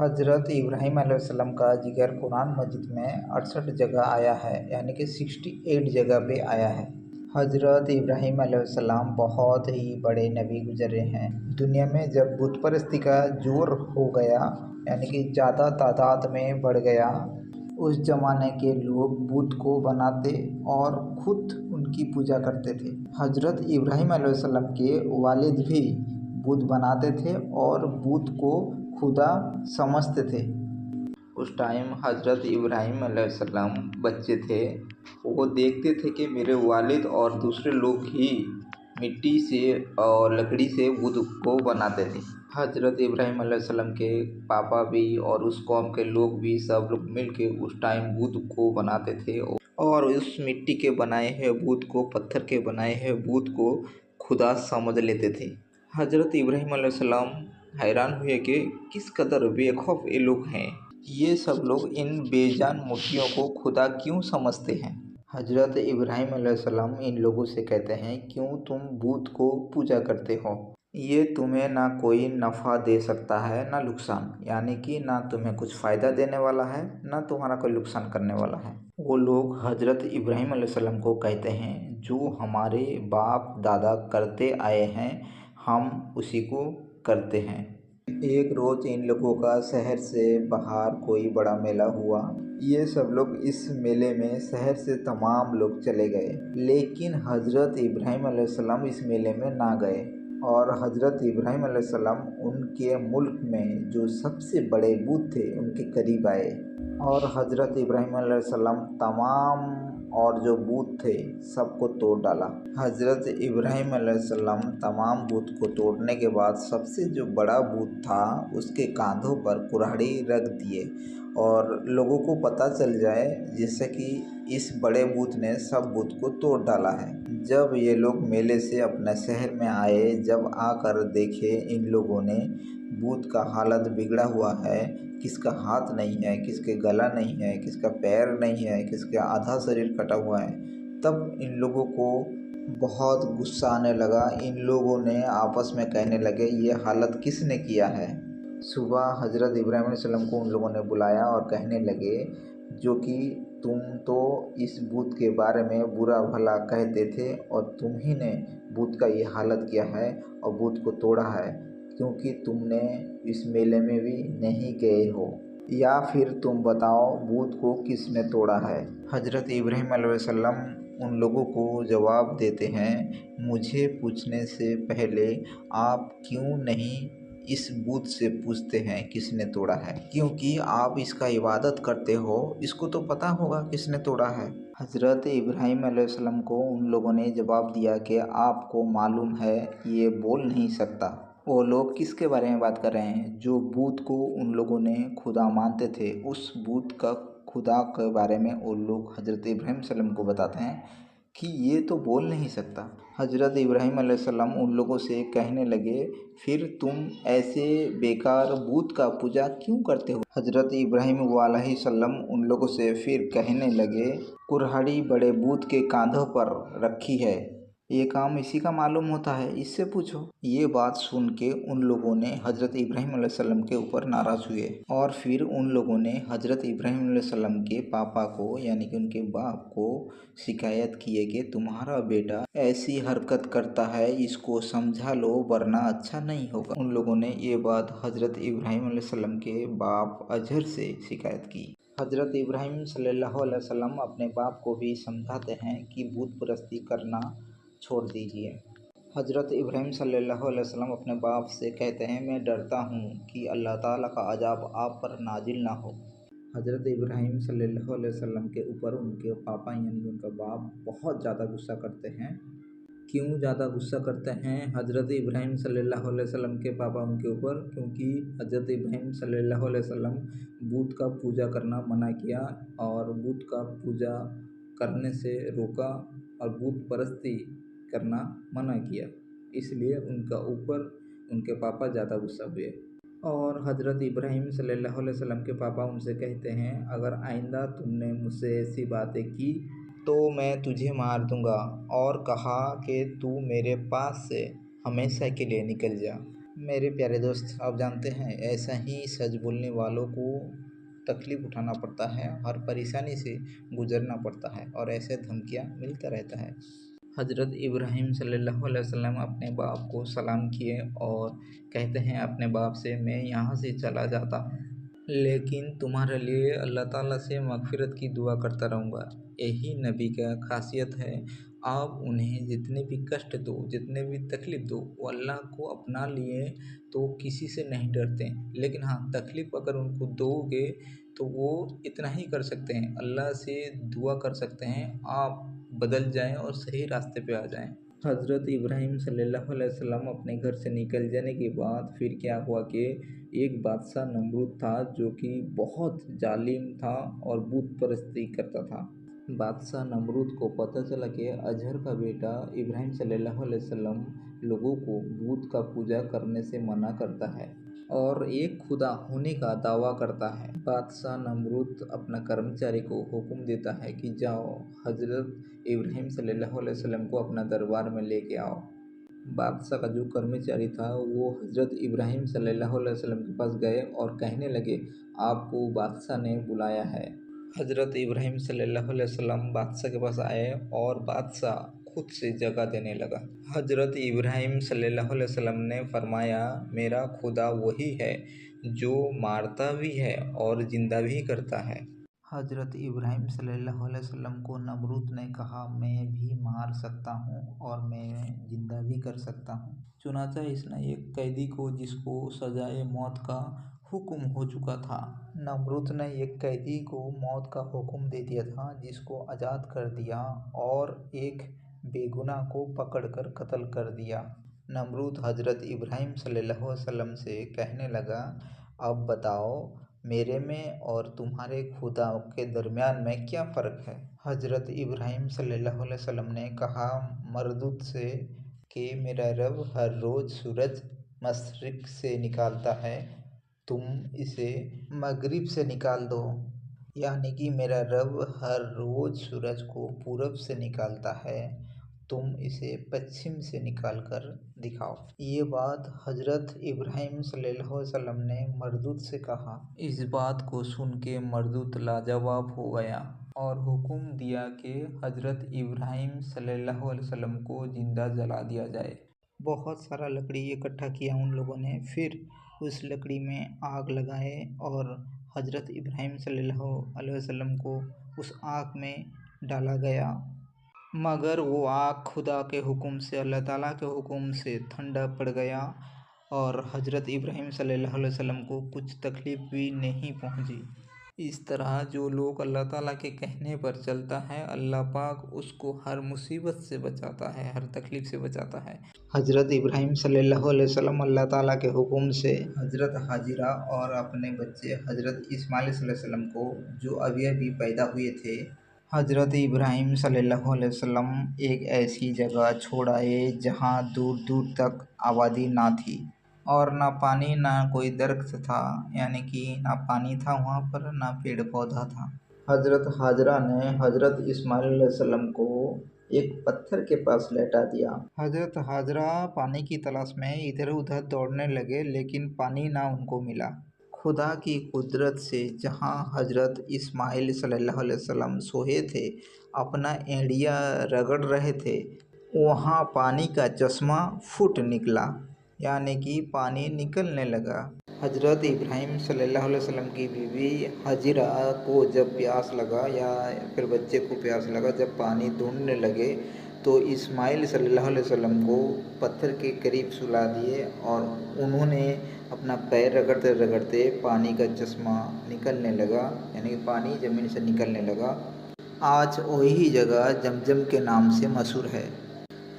حضرت ابراہیم علیہ السلام کا ذکر قرآن مجید میں 68 جگہ آیا ہے، یعنی کہ 68 جگہ پہ آیا ہے۔ حضرت ابراہیم علیہ السلام بہت ہی بڑے نبی گزرے ہیں۔ دنیا میں جب بت پرستی کا زور ہو گیا، یعنی کہ زیادہ تعداد میں بڑھ گیا، اس زمانے کے لوگ بت کو بناتے اور خود ان کی پوجا کرتے تھے۔ حضرت ابراہیم علیہ السلام کے والد بھی بت بناتے تھے اور بت کو خدا سمجھتے تھے۔ اس ٹائم حضرت ابراہیم علیہ السلام بچے تھے۔ وہ دیکھتے تھے کہ میرے والد اور دوسرے لوگ ہی مٹی سے اور لکڑی سے بت کو بناتے تھے۔ حضرت ابراہیم علیہ السلام کے پاپا بھی اور اس قوم کے لوگ بھی سب لوگ مل کے اس ٹائم بت کو بناتے تھے اور اس مٹی کے بنائے ہوئے بت کو، پتھر کے بنائے ہوئے بت کو خدا سمجھ لیتے تھے۔ حضرت ابراہیم علیہ السلام حیران ہوئے کہ کس قدر بے خوف یہ لوگ ہیں، یہ سب لوگ ان بے جان مورتیوں کو خدا کیوں سمجھتے ہیں۔ حضرت ابراہیم علیہ السلام ان لوگوں سے کہتے ہیں، کیوں تم بت کو پوجا کرتے ہو؟ یہ تمہیں نہ کوئی نفع دے سکتا ہے نہ نقصان، یعنی کہ نہ تمہیں کچھ فائدہ دینے والا ہے نہ تمہارا کوئی نقصان کرنے والا ہے۔ وہ لوگ حضرت ابراہیم علیہ السلام کو کہتے ہیں، جو ہمارے باپ دادا کرتے آئے ہیں ہم اسی کو کرتے ہیں۔ ایک روز ان لوگوں کا شہر سے باہر کوئی بڑا میلہ ہوا۔ یہ سب لوگ اس میلے میں شہر سے تمام لوگ چلے گئے، لیکن حضرت ابراہیم علیہ السلام اس میلے میں نہ گئے۔ اور حضرت ابراہیم علیہ السلام ان کے ملک میں جو سب سے بڑے بت تھے ان کے قریب آئے اور حضرت ابراہیم علیہ السلام تمام اور جو بت تھے سب کو توڑ ڈالا۔ حضرت ابراہیم علیہ السلام تمام بت کو توڑنے کے بعد سب سے جو بڑا بت تھا اس کے کاندھوں پر کراہڑی رکھ دیے اور لوگوں کو پتہ چل جائے جیسے کہ اس بڑے بت نے سب بت کو توڑ ڈالا ہے۔ جب یہ لوگ میلے سے اپنے شہر میں آئے، جب آ کر دیکھے ان لوگوں نے بت کا حالت بگڑا ہوا ہے، کس کا ہاتھ نہیں ہے، کس کے گلا نہیں ہے، کس کا پیر نہیں ہے، کس کا آدھا شریر کٹا ہوا ہے، تب ان لوگوں کو بہت غصہ آنے لگا۔ ان لوگوں نے آپس میں کہنے لگے، یہ حالت کس نے کیا ہے؟ صبح حضرت ابراہیم علیہ السلام کو ان لوگوں نے بلایا اور کہنے لگے، جو کہ تم تو اس بت کے بارے میں برا بھلا کہتے تھے اور تم ہی نے بت کا یہ حالت کیا ہے اور بت کو توڑا ہے، کیونکہ تم نے اس میلے میں بھی نہیں گئے ہو، یا پھر تم بتاؤ بت کو کس نے توڑا ہے؟ حضرت ابراہیم علیہ السلام ان لوگوں کو جواب دیتے ہیں، مجھے پوچھنے سے پہلے آپ کیوں نہیں اس بت سے پوچھتے ہیں کس نے توڑا ہے؟ کیونکہ آپ اس کا عبادت کرتے ہو، اس کو تو پتہ ہوگا کس نے توڑا ہے۔ حضرت ابراہیم علیہ السلام کو ان لوگوں نے جواب دیا کہ آپ کو معلوم ہے یہ بول نہیں سکتا۔ وہ لوگ کس کے بارے میں بات کر رہے ہیں؟ جو بت کو ان لوگوں نے خدا مانتے تھے، اس بت کا خدا کے بارے میں وہ لوگ حضرت ابراہیم علیہ السلام کو بتاتے ہیں کہ یہ تو بول نہیں سکتا۔ حضرت ابراہیم علیہ السلام ان لوگوں سے کہنے لگے، پھر تم ایسے بیکار بت کا پوجا کیوں کرتے ہو؟ حضرت ابراہیم علیہ السلام ان لوگوں سے پھر کہنے لگے، کراہڑی بڑے بت کے کاندھوں پر رکھی ہے، یہ کام اسی کا معلوم ہوتا ہے، اس سے پوچھو۔ یہ بات سن کے ان لوگوں نے حضرت ابراہیم علیہ السلام کے اوپر ناراض ہوئے اور پھر ان لوگوں نے حضرت ابراہیم علیہ السلام کے پاپا کو، یعنی کہ ان کے باپ کو شکایت کی کہ تمہارا بیٹا ایسی حرکت کرتا ہے، اس کو سمجھا لو ورنہ اچھا نہیں ہوگا۔ ان لوگوں نے یہ بات حضرت ابراہیم علیہ السلام کے باپ اجر سے شکایت کی۔ حضرت ابراہیم صلی اللہ علیہ وسلم اپنے باپ کو بھی سمجھاتے ہیں کہ بت پرستی کرنا چھوڑ دیجیے۔ حضرت ابراہیم صلی اللہ علیہ وسلم اپنے باپ سے کہتے ہیں، میں ڈرتا ہوں کہ اللہ تعالیٰ کا عذاب آپ پر نازل نہ ہو۔ حضرت ابراہیم صلی اللہ علیہ وسلم کے اوپر ان کے پاپا یعنی کہ ان کا باپ بہت زیادہ غصہ کرتے ہیں۔ کیوں زیادہ غصہ کرتے ہیں حضرت ابراہیم صلی اللہ علیہ وسلم کے پاپا ان کے اوپر؟ کیونکہ حضرت ابراہیم صلی اللہ علیہ وسلم بت کا پوجا کرنا منع کیا اور بت کا پوجا کرنے سے روکا اور بت پرستی کرنا منع کیا، اس لیے ان کا اوپر ان کے پاپا زیادہ غصہ ہوئے۔ اور حضرت ابراہیم صلی اللہ علیہ وسلم کے پاپا ان سے کہتے ہیں، اگر آئندہ تم نے مجھ سے ایسی باتیں کی تو میں تجھے مار دوں گا، اور کہا کہ تو میرے پاس سے ہمیشہ کے لیے نکل جا۔ मेरे प्यारे दोस्त, आप जानते हैं ऐसा ही सच बोलने वालों को तकलीफ़ उठाना पड़ता है, हर परेशानी से गुज़रना पड़ता है और ऐसे धमकियाँ मिलता रहता है। हज़रत इब्राहीम सल्लल्लाहु अलैहि वसल्लम अपने बाप को सलाम किए और कहते हैं अपने बाप से, मैं यहाँ से चला जाता हूँ, लेकिन तुम्हारे लिए अल्लाह ताला से मग़फ़िरत की दुआ करता रहूँगा। यही नबी का ख़ासियत है। आप उन्हें जितने भी कष्ट दो, जितने भी तकलीफ़ दो, वो अल्लाह को अपना लिए तो किसी से नहीं डरते। लेकिन हाँ, तकलीफ़ अगर उनको दोगे तो वो इतना ही कर सकते हैं, अल्लाह से दुआ कर सकते हैं आप बदल जाएं और सही रास्ते पे आ जाएं। हज़रत इब्राहीम सल्लल्लाहु अलैहि वसल्लम अपने घर से निकल जाने के बाद फिर क्या हुआ कि एक बादशाह नमरूद था जो कि बहुत जालिम था और बुत परस्ती करता था। बादशाह नमरूद को पता चला कि अजहर का बेटा इब्राहीम सल्लल्लाहु अलैहि वसल्लम लोगों को बुत का पूजा करने से मना करता है और एक खुदा होने का दावा करता है। बादशाह नमरूद अपना कर्मचारी को हुक्म देता है कि जाओ हज़रत इब्राहीम सल्लल्लाहु अलैहि वसल्लम को अपना दरबार में लेके आओ। बादशाह का जो कर्मचारी था वो हज़रत इब्राहीम सल्लल्लाहु अलैहि वसल्लम के पास गए और कहने लगे, आपको बादशाह ने बुलाया है। हज़रत इब्राहीम सल्लल्लाहु अलैहि वसल्लम बादशाह के पास आए और बादशाह खुद से जगह देने लगा। हज़रत इब्राहीम सल्लल्लाहु अलैहि वसल्लम ने फरमाया, मेरा खुदा वही है जो मारता भी है और ज़िंदा भी करता है। हज़रत इब्राहीम सल्लल्लाहु अलैहि वसल्लम को नमरूद ने कहा, मैं भी मार सकता हूँ और मैं ज़िंदा भी कर सकता हूँ। चुनाचा इसने एक कैदी को जिसको सजाए मौत का हुक्म हो चुका था। नमरूद ने एक कैदी को मौत का हुक्म दे दिया था जिसको आज़ाद कर दिया और एक बेगुनाह को पकड़कर कत्ल कर दिया। नमरूद हज़रत इब्राहीम सल्लल्लाहु अलैहि वसल्लम से कहने लगा, अब बताओ मेरे में और तुम्हारे खुदा के दरमियान में क्या फ़र्क है। हज़रत इब्राहीम सल्लल्लाहु अलैहि वसल्लम ने कहा मरदूद से कि मेरा रब हर रोज़ सूरज मशरिक़ से निकालता है, तुम इसे मगरिब से निकाल दो। यानी कि मेरा रब हर रोज़ सूरज को पूरब से निकालता है, तुम इसे पश्चिम से निकाल कर दिखाओ। ये बात हज़रत इब्राहीम सल्लल्लाहु अलैहि वसल्लम ने मरदूद से कहा। इस बात को सुन के मरदूद लाजवाब हो गया और हुक्म दिया कि हज़रत इब्राहीम सल्लल्लाहु अलैहि वसल्लम को ज़िंदा जला दिया जाए। बहुत सारा लकड़ी इकट्ठा किया उन लोगों ने, फिर उस लकड़ी में आग लगाए और हज़रत इब्राहीम सल्लल्लाहु अलैहि वसल्लम को उस आग में डाला गया, मगर वो आग खुदा के हुक्म से, अल्लाह ताला के हुक्म से ठंडा पड़ गया और हज़रत इब्राहीम सल्लल्लाहु अलैहि वसल्लम को कुछ तकलीफ़ भी नहीं पहुंची। इस तरह जो लोग अल्लाह ताला के कहने पर चलता है, अल्लाह पाक उसको हर मुसीबत से बचाता है, हर तकलीफ़ से बचाता है। हज़रत इब्राहीम सल्लल्लाहु अलैहि वसल्लम अल्लाह ताला के हुक्म से हज़रत हाजिरा और अपने बच्चे हज़रत इस्माइल सल्लल्लाहु अलैहि वसल्लम को, जो अभी पैदा हुए थे, हज़रत इब्राहीम सल्लल्लाहु अलैहि वसल्लम एक ऐसी जगह छोड़ आए जहाँ दूर दूर तक आबादी ना थी और ना पानी ना कोई दरख्त था, यानी कि ना पानी था वहाँ पर, ना पेड़ पौधा था। हज़रत हाजरा ने हज़रत इस्माइल अलैहिस्सलाम को एक पत्थर के पास लेटा दिया। हज़रत हाजरा पानी की तलाश में इधर उधर दौड़ने लगे, लेकिन पानी ना उनको मिला। खुदा की कुदरत से जहाँ हज़रत इस्माइल सल्लल्लाहु अलैहि वसल्लम सोए थे, अपना एड़िया रगड़ रहे थे, वहाँ पानी का चश्मा फूट निकला, यानी कि पानी निकलने लगा। हज़रत इब्राहीम सल्लल्लाहु अलैहि वसल्लम की बीवी हाजिरा को जब प्यास लगा या फिर बच्चे को प्यास लगा, जब पानी ढूंढने लगे तो इस्माइल सल्लल्लाहु अलैहि वसल्लम को पत्थर के करीब सुला दिए और उन्होंने अपना पैर रगड़ते रगड़ते पानी का चश्मा निकलने लगा, यानी कि पानी ज़मीन से निकलने लगा। आज वही जगह जमजम के नाम से मशहूर है।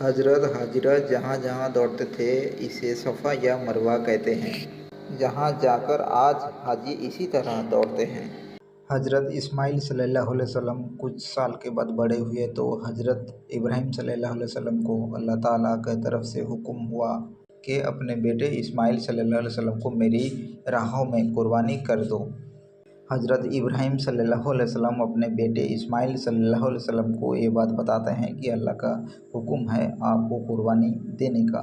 हज़रत हाजिरा जहाँ जहाँ दौड़ते थे इसे सफ़ा या मरवा कहते हैं, जहाँ जाकर आज हाजी इसी तरह दौड़ते हैं। हज़रत इस्माइल सल्लल्लाहु अलैहि वसल्लम कुछ साल के बाद बड़े हुए तो हज़रत इब्राहीम सल्लल्लाहु अलैहि वसल्लम को अल्लाह ताला की तरफ से हुक्म हुआ कि अपने बेटे इस्माइल सल्लल्लाहु अलैहि वसल्लम को मेरी राहों में कुर्बानी कर दो। हज़रत इब्राहीम सल्लल्लाहु अलैहि वसल्लम अपने बेटे इस्माइल सल्लल्लाहु अलैहि वसल्लम को ये बात बताते हैं कि अल्लाह का हुक्म है आपको कुर्बानी देने का।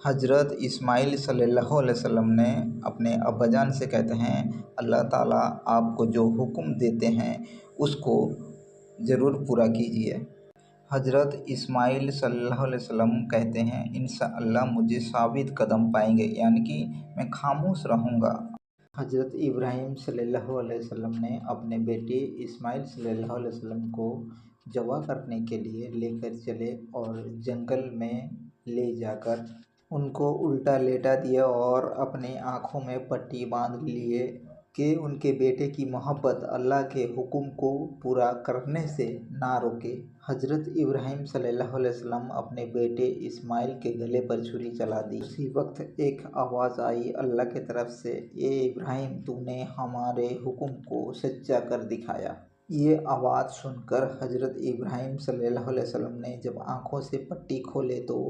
हज़रत इस्माइल सल्लल्लाहु अलैहि वसल्लम ने अपने अब्बाजान से कहते हैं, अल्लाह ताला आपको जो हुक्म देते हैं उसको ज़रूर पूरा कीजिए। हज़रत इस्माइल सल्लल्लाहु अलैहि वसल्लम कहते हैं, इंशाअल्लाह मुझे साबित कदम पाएंगे, यानी कि मैं खामोश रहूँगा। हज़रत इब्राहीम सल्लल्लाहु अलैहि वसल्लम ने अपने बेटे इस्माइल सल्लल्लाहु अलैहि वसल्लम को ज़बह करने के लिए लेकर चले और जंगल में ले जाकर उनको उल्टा लेटा दिया और अपनी आँखों में पट्टी बांध लिए कि उनके बेटे की मोहब्बत अल्लाह के हुक्म को पूरा करने से ना रोके। हज़रत इब्राहीम सल्लल्लाहु अलैहि वसल्लम अपने बेटे इस्माइल के गले पर छुरी चला दी। उसी वक्त एक आवाज़ आई अल्लाह की तरफ से, ये इब्राहीम तूने हमारे हुक्म को सच्चा कर दिखाया। ये आवाज़ सुनकर हज़रत इब्राहीम सल्लल्लाहु अलैहि वसल्लम ने जब आँखों से पट्टी खोले तो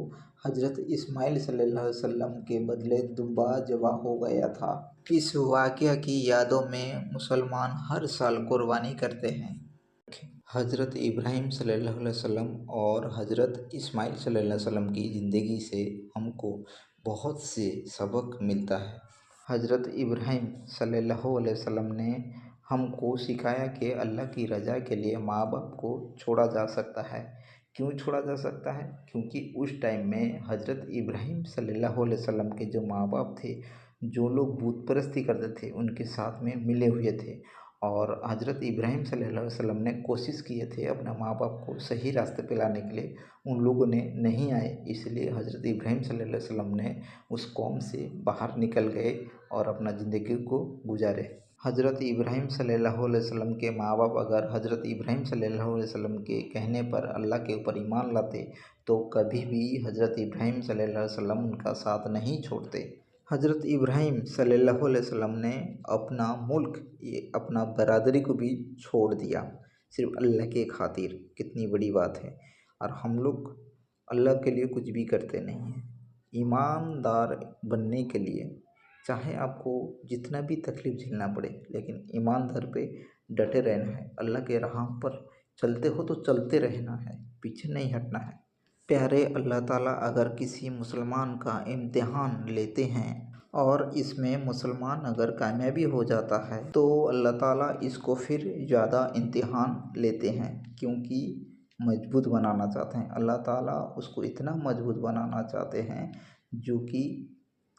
हज़रत इस्माइल सल्लल्लाहु अलैहि वसल्लम के बदले दुम्बा ज़बह हो गया था। इस वाक़या की यादों में मुसलमान हर साल कुर्बानी करते हैं। हज़रत इब्राहीम सल्लल्लाहु अलैहि वसल्लम और हज़रत इस्माइल सल्लल्लाहु अलैहि वसल्लम की ज़िंदगी से हमको बहुत से सबक मिलता है। हज़रत इब्राहीम सल्लल्लाहु अलैहि वसल्लम ने हमको सिखाया कि अल्लाह की रज़ा के लिए माँ बाप को छोड़ा जा सकता है। क्यों छोड़ा जा सकता है? क्योंकि उस टाइम में हज़रत इब्राहीम सल्लल्लाहु अलैहि वसल्लम के जो माँ बाप थे, जो लोग बुत परस्ती करते थे, उनके साथ में मिले हुए थे और हज़रत इब्राहीम सल्लल्लाहु अलैहि वसल्लम ने कोशिश किए थे अपने माँ बाप को सही रास्ते पे लाने के लिए, उन लोगों ने नहीं आए। इसलिए हज़रत इब्राहीम सल्लल्लाहु अलैहि वसल्लम ने उस कौम से बाहर निकल गए और अपना ज़िंदगी को गुजारे। हज़रत इब्राहीम सल्लल्लाहु अलैहि वसल्लम के माँ बाप अगर हज़रत इब्राहीम सल्लल्लाहु अलैहि वसल्लम के कहने पर अल्लाह के ऊपर ईमान लाते तो कभी भी हज़रत इब्राहीम सल्लल्लाहु अलैहि वसल्लम उनका साथ नहीं छोड़ते। हज़रत इब्राहीम सल्लल्लाहु अलैहि वसल्लम ने अपना मुल्क, ये अपना बरादरी को भी छोड़ दिया सिर्फ अल्लाह के खातिर। कितनी बड़ी बात है। और हम लोग अल्लाह के लिए कुछ भी करते नहीं हैं। ईमानदार बनने के लिए चाहे आपको जितना भी तकलीफ़ झेलना पड़े, लेकिन ईमानदार पे डटे रहना है। अल्लाह के राह पर चलते हो तो चलते रहना है, पीछे नहीं हटना है। प्यारे अल्लाह ताला अगर किसी मुसलमान का इम्तिहान लेते हैं और इसमें मुसलमान अगर कामयाबी हो जाता है तो अल्लाह ताला इसको फिर ज़्यादा इम्तिहान लेते हैं, क्योंकि मजबूत बनाना चाहते हैं। अल्लाह ताला उसको इतना मजबूत बनाना चाहते हैं जो कि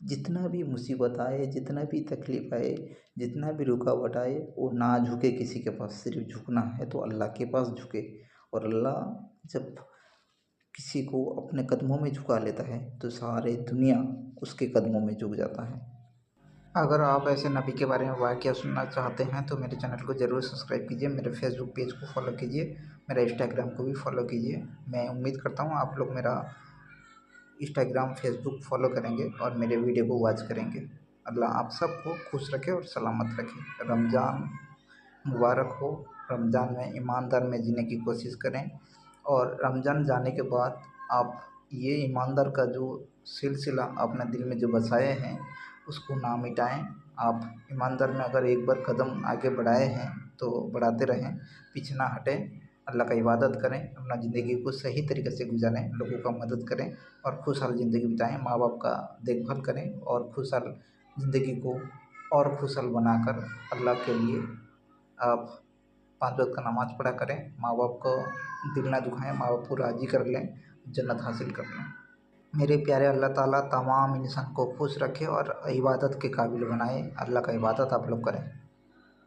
जितना भी मुसीबत आए, जितना भी तकलीफ़ आए, जितना भी रुकावट आए, वो ना झुके किसी के पास। सिर्फ झुकना है तो अल्लाह के पास झुके। और अल्लाह जब किसी को अपने कदमों में झुका लेता है तो सारे दुनिया उसके कदमों में झुक जाता है। अगर आप ऐसे नबी के बारे में वाक़या सुनना चाहते हैं तो मेरे चैनल को ज़रूर सब्सक्राइब कीजिए, मेरे फेसबुक पेज को फॉलो कीजिए, मेरा इंस्टाग्राम को भी फॉलो कीजिए। मैं उम्मीद करता हूँ आप लोग मेरा इंस्टाग्राम, फेसबुक फॉलो करेंगे और मेरे वीडियो को वॉच करेंगे। अल्लाह आप सबको खुश रखे और सलामत रखे। रमज़ान मुबारक हो। रमज़ान में ईमानदार में जीने की कोशिश करें और रमज़ान जाने के बाद आप ये ईमानदार का जो सिलसिला अपने दिल में जो बसाए हैं उसको ना मिटाएं। आप ईमानदार में अगर एक बार कदम आगे बढ़ाए हैं तो बढ़ाते रहें, पीछे ना हटें। अल्लाह का इबादत करें, अपना ज़िंदगी को सही तरीके से गुजारें, लोगों का मदद करें और खुशहाल ज़िंदगी बिताएं। माँ बाप का देखभाल करें और खुशहाल ज़िंदगी को और खुशहाल बनाकर अल्लाह के लिए आप 5 वक्त का नमाज़ पढ़ा करें। माँ बाप को दिल ना दुखाएं, माँ बाप को राज़ी कर लें, जन्नत हासिल कर लें। मेरे प्यारे अल्लाह ताला तमाम इंसान को खुश रखे और इबादत के काबिल बनाए। अल्लाह का इबादत आप लोग करें।